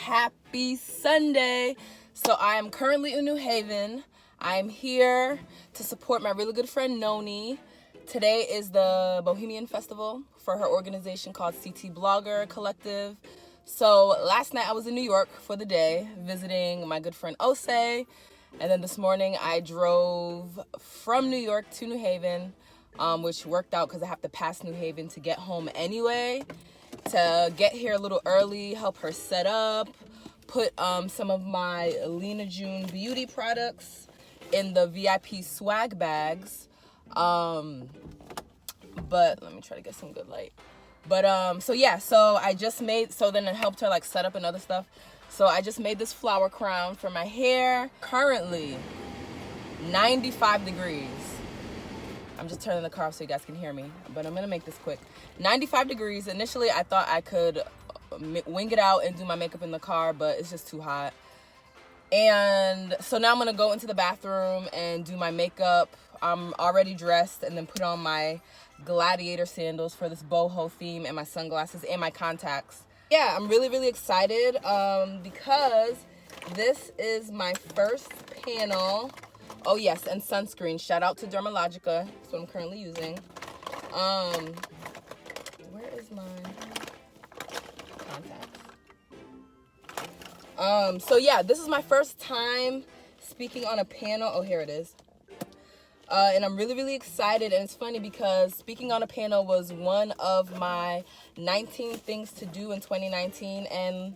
Happy Sunday. So I am currently in New Haven. I'm here to support my really good friend Noni. Today is the Bohemian Festival for her organization called CT Blogger Collective. So last night I was in New York for the day visiting my good friend Ose, and then this morning I drove from New York to New Haven, which worked out because I have to pass New Haven to get home anyway. To get here a little early, help her set up, put some of my Lena June beauty products in the VIP swag bags. But let me try to get some good light. But so yeah, so I just made, so then it helped her like set up and other stuff. So I just made this flower crown for my hair. Currently 95 degrees. I'm just turning the car off so you guys can hear me, but I'm gonna make this quick. 95 degrees. Initially, I thought I could wing it out and do my makeup in the car, but it's just too hot. And so now I'm gonna go into the bathroom and do my makeup. I'm already dressed, and then put on my gladiator sandals for this boho theme, and my sunglasses and my contacts. Yeah, I'm really excited because this is my first panel. Oh yes, and sunscreen. Shout out to Dermalogica. That's what I'm currently using. Where is my contacts? So yeah, this is my first time speaking on a panel. Oh, here it is. And I'm really excited, and it's funny because speaking on a panel was one of my 19 things to do in 2019, and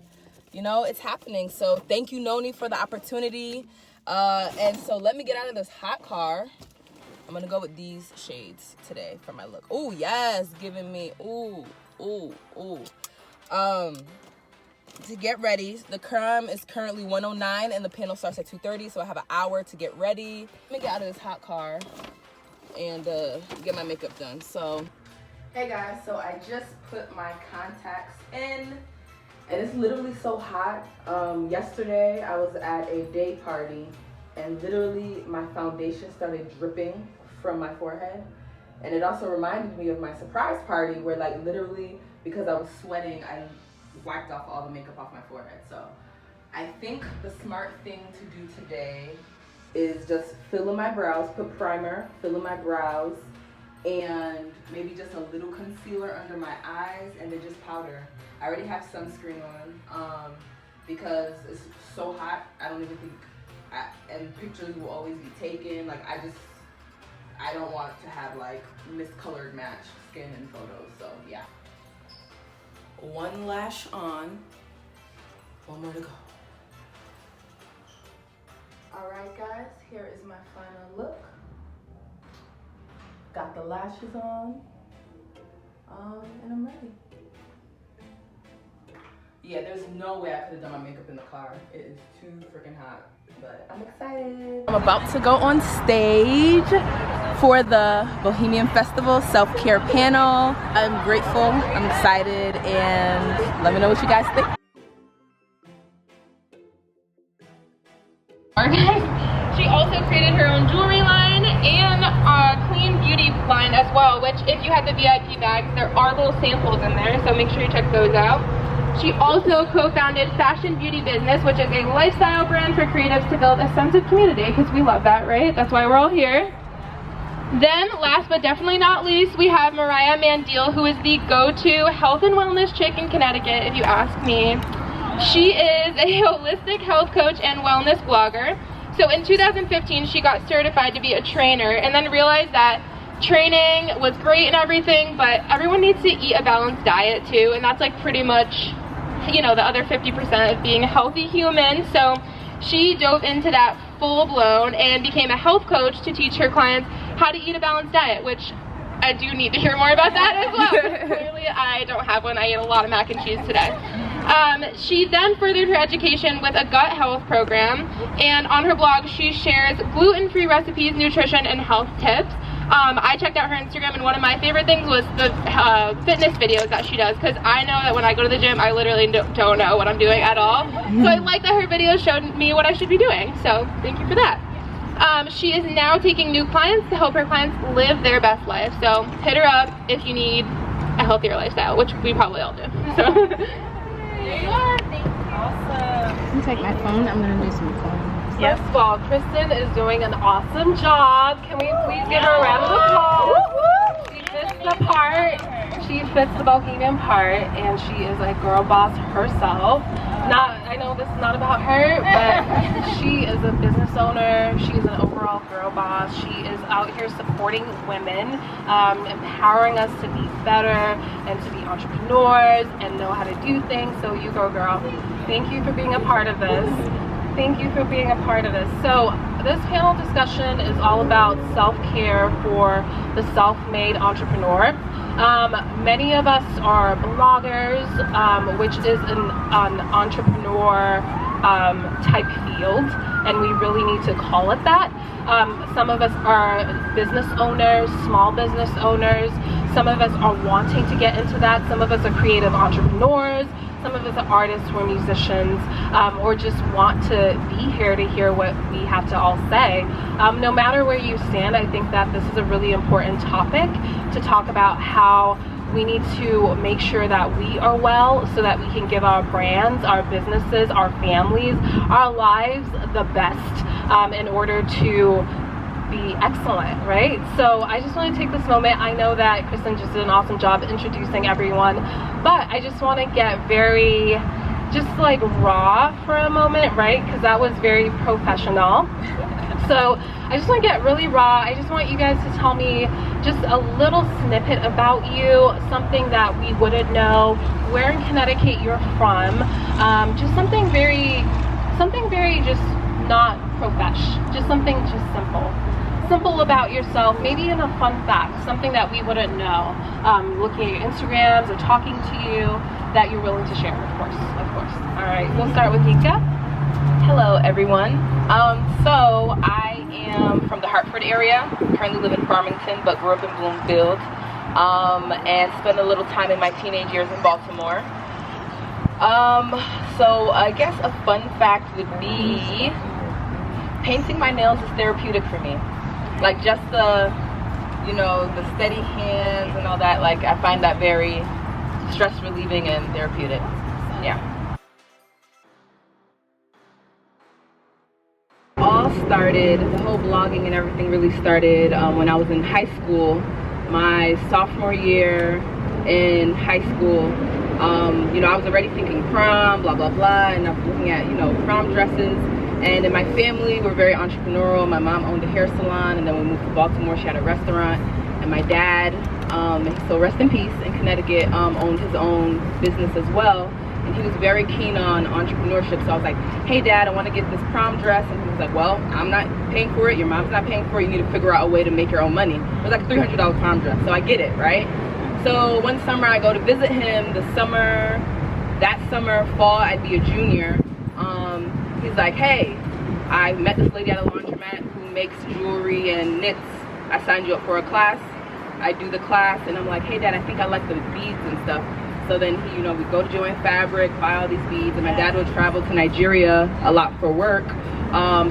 you know, it's happening. So thank you, Noni, for the opportunity. And so let me get out of this hot car. I'm gonna go with these shades today for my look. Oh yes, giving me to get ready. The crime is currently 1:09 and the panel starts at 2:30, so I have an hour to get ready. Let me get out of this hot car and get my makeup done. So hey guys, so I just put my contacts in. And it's literally so hot. Yesterday I was at a day party, and literally my foundation started dripping from my forehead. And it also reminded me of my surprise party where, like, literally because I was sweating, I wiped off all the makeup off my forehead. So I think the smart thing to do today is just fill in my brows, put primer, fill in my brows, and maybe just a little concealer under my eyes, and then just powder. I already have sunscreen on because it's so hot. I don't even think, and pictures will always be taken. Like, I don't want to have like miscolored matched skin in photos. So yeah. One lash on, one more to go. All right guys, here is my final look. Got the lashes on, and I'm ready. Yeah, there's no way I could have done my makeup in the car. It is too freaking hot, but I'm excited. I'm about to go on stage for the Bohemian Festival self-care panel. I'm grateful, I'm excited, and let me know what you guys think. She also created her own jewelry line and a clean beauty line as well, which if you have the VIP bags, there are little samples in there, so make sure you check those out. She also co-founded Fashion Beauty Business, which is a lifestyle brand for creatives to build a sense of community, because we love that, right? That's why we're all here. Then, last but definitely not least, we have Mariah Mandial, who is the go-to health and wellness chick in Connecticut, if you ask me. She is a holistic health coach and wellness blogger. So in 2015, she got certified to be a trainer, and then realized that training was great and everything, but everyone needs to eat a balanced diet too, and that's like pretty much, you know, the other 50% of being a healthy human. So she dove into that full blown and became a health coach to teach her clients how to eat a balanced diet, which I do need to hear more about that as well. Clearly I don't have one. I ate a lot of mac and cheese today. She then furthered her education with a gut health program, and on her blog she shares gluten-free recipes, nutrition, and health tips. I checked out her Instagram, and one of my favorite things was the fitness videos that she does, because I know that when I go to the gym I literally don't know what I'm doing at all. So I like that her videos showed me what I should be doing, so thank you for that. She is now taking new clients to help her clients live their best life, so hit her up if you need a healthier lifestyle, which we probably all do. So there you are. Thank you. Awesome. Take my phone. I'm gonna do some phone. First of all, Kristen is doing an awesome job. Can we please give her a round of applause? She fits the part. She fits the bohemian part, and she is a girl boss herself. I know this is not about her, but she is a business owner. She is an overall girl boss. She is out here supporting women, empowering us to be better and to be entrepreneurs and know how to do things. So you go, girl. Thank you for being a part of this. Thank you for being a part of this. So this panel discussion is all about self-care for the self-made entrepreneur. Many of us are bloggers, which is an entrepreneur type field, and we really need to call it that. Some of us are business owners, small business owners. Some of us are wanting to get into that. Some of us are creative entrepreneurs. Some of us are artists or musicians, or just want to be here to hear what we have to all say. No matter where you stand, I think that this is a really important topic to talk about how we need to make sure that we are well so that we can give our brands, our businesses, our families, our lives the best in order to be excellent, right? So I just want to take this moment. I know that Kristen just did an awesome job introducing everyone, but I just want to get very just like raw for a moment, right? Because that was very professional. So I just want to get really raw. I just want you guys to tell me just a little snippet about you, something that we wouldn't know, where in Connecticut you're from, just something very just not profesh, just something just simple about yourself, maybe in a fun fact, something that we wouldn't know, looking at your Instagrams or talking to you that you're willing to share, of course. All right, we'll start with Yika. Hello everyone. So I am from the Hartford area, currently live in Farmington, but grew up in Bloomfield, and spent a little time in my teenage years in Baltimore. So I guess a fun fact would be painting my nails is therapeutic for me. Like just the steady hands and all that, like I find that very stress relieving and therapeutic. Yeah. The whole blogging and everything really started when I was in high school, my sophomore year in high school. I was already thinking prom, blah blah blah, and I was looking at prom dresses. And in my family, we're very entrepreneurial. My mom owned a hair salon, and then we moved to Baltimore. She had a restaurant, and my dad, so rest in peace, in Connecticut, owned his own business as well. And he was very keen on entrepreneurship. So I was like, hey dad, I want to get this prom dress. And he was like, well, I'm not paying for it. Your mom's not paying for it. You need to figure out a way to make your own money. It was like a $300 prom dress. So I get it, right? So one summer I go to visit him. That summer, fall, I'd be a junior. He's like, hey, I met this lady at a laundromat who makes jewelry and knits. I signed you up for a class. I do the class, and I'm like, hey dad, I think I like the beads and stuff. So then he, we go to Joann Fabric, buy all these beads, and my dad would travel to Nigeria a lot for work.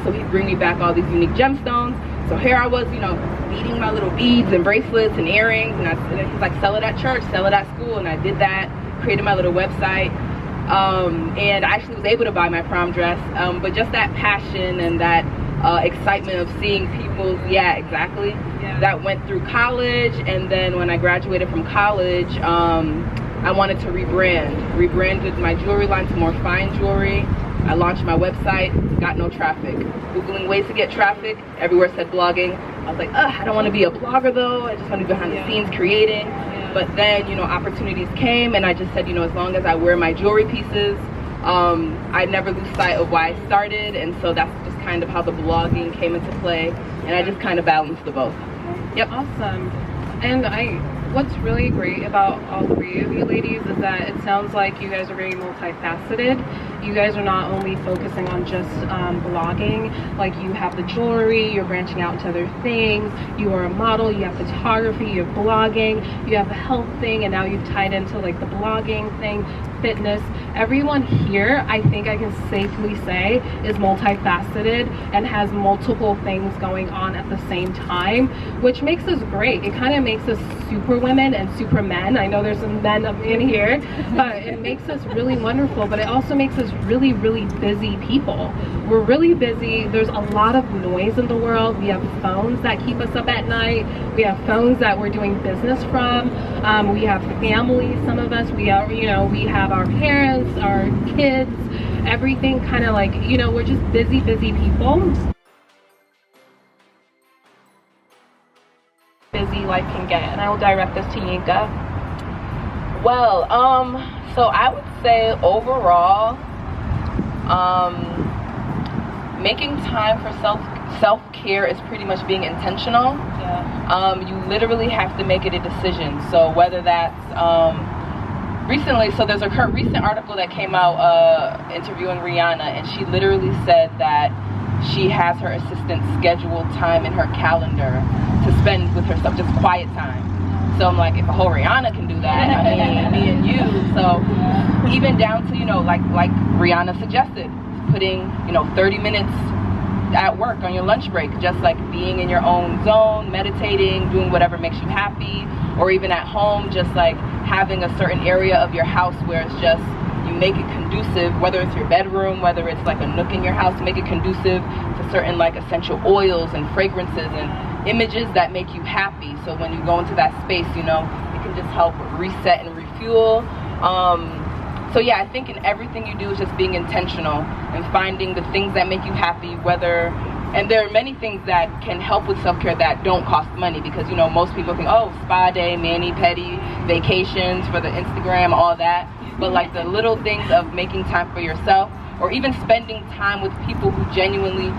So he'd bring me back all these unique gemstones. So here I was, beading my little beads and bracelets and earrings, and he's like, sell it at church, sell it at school, and I did that, created my little website. And I actually was able to buy my prom dress, but just that passion and that excitement of seeing people, that went through college. And then when I graduated from college, I wanted to rebranded my jewelry line to more fine jewelry. I launched my website, got no traffic. Googling ways to get traffic, everywhere said blogging. I was like, I don't want to be a blogger though, I just want to be behind the scenes creating. But then, opportunities came, and I just said, as long as I wear my jewelry pieces, I never lose sight of why I started. And so that's just kind of how the blogging came into play, and I just kind of balanced the both. Yep. Awesome. And what's really great about all three of you ladies is that it sounds like you guys are very multifaceted. You guys are not only focusing on just blogging, like you have the jewelry, you're branching out into other things, you are a model, you have photography, you have blogging, you have the health thing, and now you've tied into like the blogging thing. fitness. Everyone here, I think I can safely say, is multifaceted and has multiple things going on at the same time, which makes us great. It kind of makes us super women and super men. I know there's some men up in here, but it makes us really wonderful, but it also makes us really, really busy people. We're really busy. There's a lot of noise in the world. We have phones that keep us up at night. We have phones that we're doing business from. We have families, some of us. We are, we have our parents, our kids, everything kind of like, we're just busy people. Busy life can get, and I will direct this to Yinka. Well, so I would say overall, making time for self-care is pretty much being intentional. You literally have to make it a decision. So whether that's recently, so there's a recent article that came out interviewing Rihanna, and she literally said that she has her assistant schedule time in her calendar to spend with herself, just quiet time. So I'm like, if a whole Rihanna can do that, I mean, me and you. So even down to, like Rihanna suggested, putting, 30 minutes at work on your lunch break, just like being in your own zone, meditating, doing whatever makes you happy, or even at home, just like having a certain area of your house where it's just, you make it conducive, whether it's your bedroom, whether it's like a nook in your house, make it conducive to certain like essential oils and fragrances and images that make you happy. So when you go into that space, it can just help reset and refuel. So yeah, I think in everything you do is just being intentional and finding the things that make you happy, and there are many things that can help with self-care that don't cost money, because most people think, oh, spa day, mani-pedi, vacations for the Instagram, all that. But like the little things of making time for yourself, or even spending time with people who genuinely,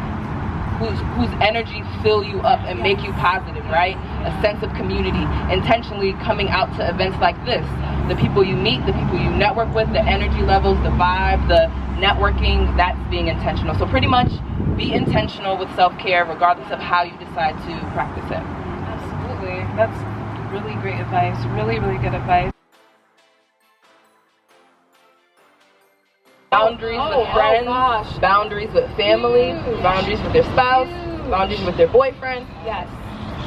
whose energy fill you up and make you positive, right? A sense of community, intentionally coming out to events like this. The people you meet, the people you network with, the energy levels, the vibe, the networking, that's being intentional. So pretty much be intentional with self-care regardless of how you decide to practice it. Absolutely. That's really great advice. Really, really good advice. Boundaries with friends, boundaries with family, boundaries with their spouse, boundaries with their boyfriend,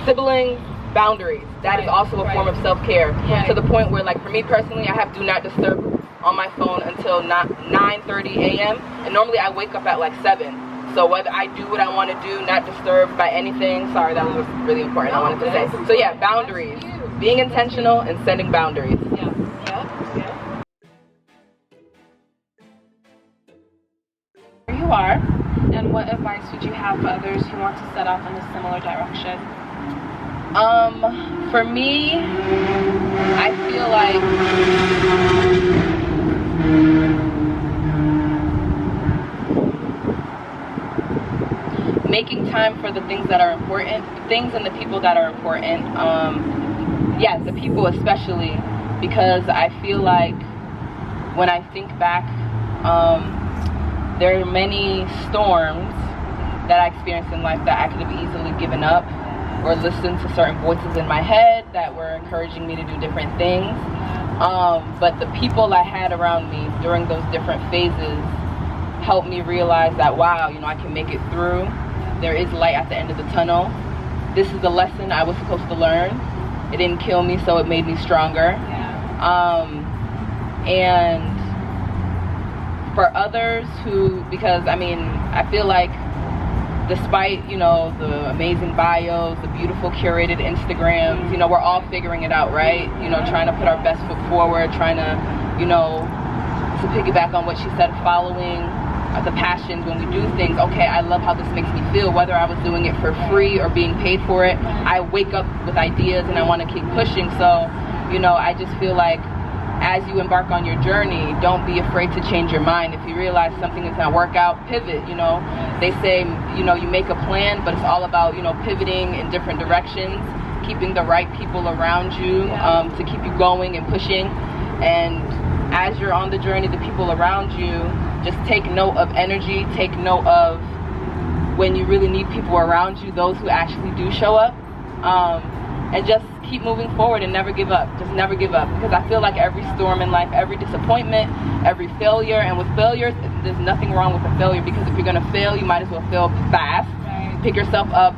siblings, boundaries. That is also a form of self-care, to the point where, like for me personally, I have do not disturb on my phone until 9:30 a.m. and normally I wake up at like 7. So whether I do what I want to do, not disturbed by anything. Sorry, that was really important. I wanted to say. So yeah, boundaries, being intentional and setting boundaries. You are, and what advice would you have for others who want to set off in a similar direction? For me, I feel like making time for the things that are important, the things and the people that are important. The people especially, because I feel like when I think back, there are many storms that I experienced in life that I could have easily given up, or listened to certain voices in my head that were encouraging me to do different things. But the people I had around me during those different phases helped me realize that, wow, I can make it through. There is light at the end of the tunnel. This is the lesson I was supposed to learn. It didn't kill me, so it made me stronger. And for others because I feel like despite, the amazing bios, the beautiful curated Instagrams, we're all figuring it out, right? Trying to put our best foot forward, trying to, to piggyback on what she said, following the passions when we do things. Okay, I love how this makes me feel, whether I was doing it for free or being paid for it. I wake up with ideas and I want to keep pushing. So, I just feel like as you embark on your journey, don't be afraid to change your mind. If you realize something is not work out, pivot. They say, you make a plan, but it's all about, pivoting in different directions, keeping the right people around you to keep you going and pushing. And as you're on the journey, the people around you, just take note of energy, take note of when you really need people around you, those who actually do show up. and just keep moving forward and never give up. Just never give up, because I feel like every storm in life, every disappointment, every failure, and with failure, there's nothing wrong with a failure, because if you're gonna fail, you might as well fail fast. Pick yourself up,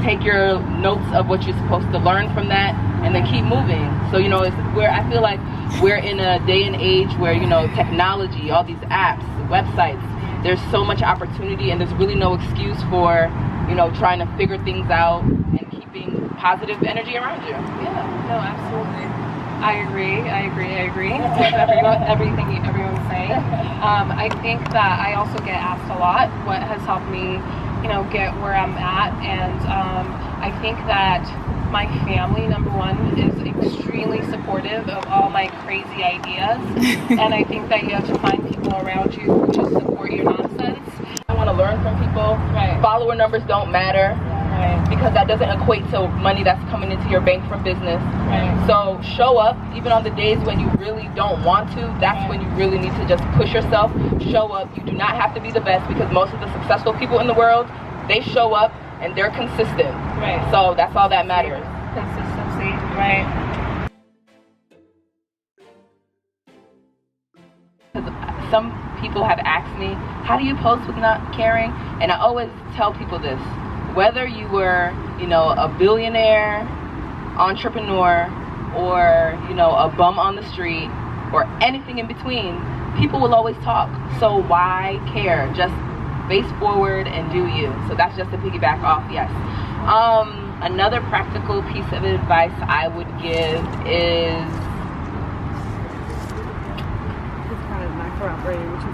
take your notes of what you're supposed to learn from that, and then keep moving. So, you know, it's where I feel like we're in a day and age where, you know, technology, all these apps, websites, there's so much opportunity, and there's really no excuse for, you know, trying to figure things out and keeping positive energy around you. Yeah, no, absolutely. I agree with everything everyone's saying. I think that I also get asked a lot what has helped me, you know, get where I'm at, and I think that my family, number one, is extremely supportive of all my crazy ideas, and I think that you have to find people around you who just support your nonsense. I want to learn from people. Right. Follower numbers don't matter. Right. Because that doesn't equate to money that's coming into your bank from business. Right. So show up, even on the days when you really don't want to. That's when you really need to just push yourself. Show up. You do not have to be the best, because most of the successful people in the world, they show up and they're consistent. Right. So that's all that matters. Consistency. Right. Some people have asked me, how do you post with not caring? And I always tell people this. Whether you were, you know, a billionaire, entrepreneur, or, you know, a bum on the street, or anything in between, people will always talk. So why care? Just face forward and do you. So that's just to piggyback off, yes. Another practical piece of advice I would give is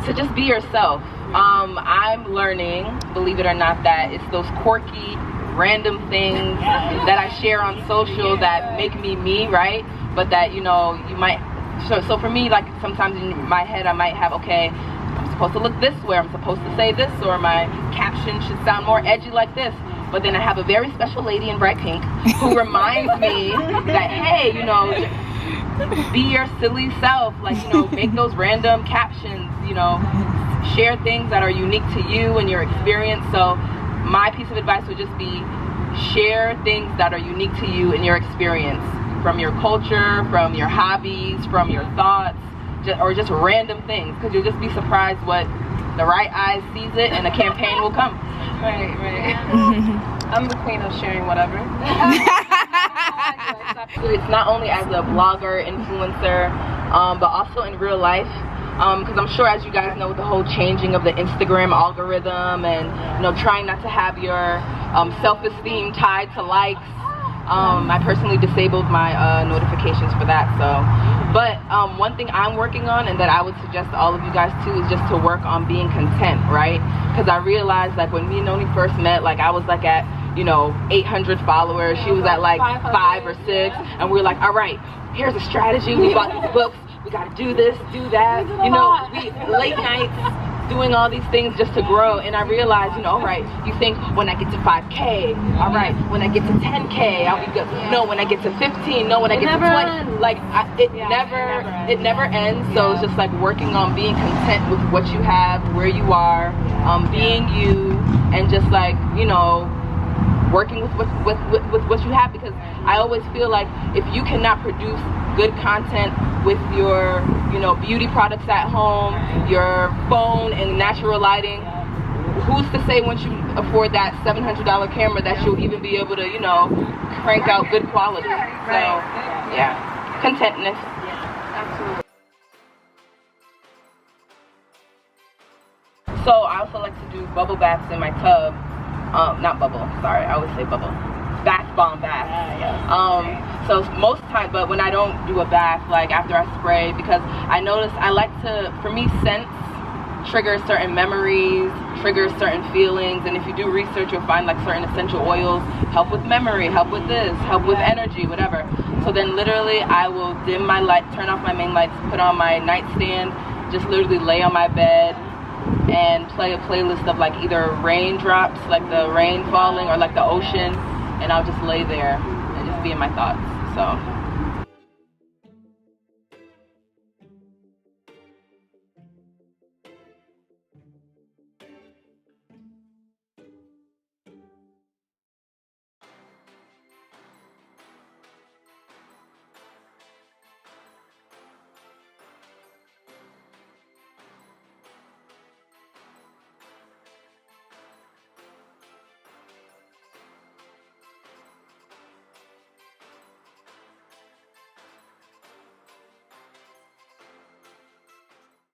to just be yourself. I'm learning, believe it or not, that it's those quirky, random things that I share on social that make me, right? But that, you know, you might, so for me, like, sometimes in my head I might have, okay, I'm supposed to look this way, I'm supposed to say this, or my caption should sound more edgy like this. But then I have a very special lady in bright pink who reminds me that, hey, you know, be your silly self, like, you know, make those random captions, you know, share things that are unique to you and your experience. So my piece of advice would just be share things that are unique to you and your experience, from your culture, from your hobbies, from your thoughts, or just random things, because you'll just be surprised what the right eye sees it and a campaign will come. Right. I'm the queen of sharing whatever. It's not only as a blogger, influencer, but also in real life. Because I'm sure, as you guys know, with the whole changing of the Instagram algorithm, and, you know, trying not to have your self-esteem tied to likes, I personally disabled my notifications for that. So, but one thing I'm working on, and that I would suggest to all of you guys too, is just to work on being content, right? Because I realized, like, when me and Noni first met, like, I was like at, you know, 800 followers. She was at like 5 or 6, and we were like, all right, here's a strategy. We bought these books. We got to do this, do that. You know, we late nights doing all these things just to grow. And I realized, you know, all right, you think when I get to 5K, all right, when I get to 10K, I'll be good. No, when I get to 15, no, when I get to 20, like, it never ends. So it's just like working on being content with what you have, where you are, being you, and just like, you know, working with what you have. Because I always feel like if you cannot produce good content with your, you know, beauty products at home, your phone and natural lighting, who's to say once you afford that $700 camera that you'll even be able to, you know, crank out good quality. So yeah, contentness. Absolutely. So I also like to do bubble baths in my tub. Not bubble, sorry, I always say bubble. Bath bomb bath. So most time, but when I don't do a bath, like after I spray, because I notice I like to, for me, scents trigger certain memories, trigger certain feelings, and if you do research, you'll find like certain essential oils help with memory, help with this, help with energy, whatever. So then literally I will dim my light, turn off my main lights, put on my nightstand, just literally lay on my bed and play a playlist of like either raindrops, like the rain falling, or like the ocean, and I'll just lay there and just be in my thoughts. So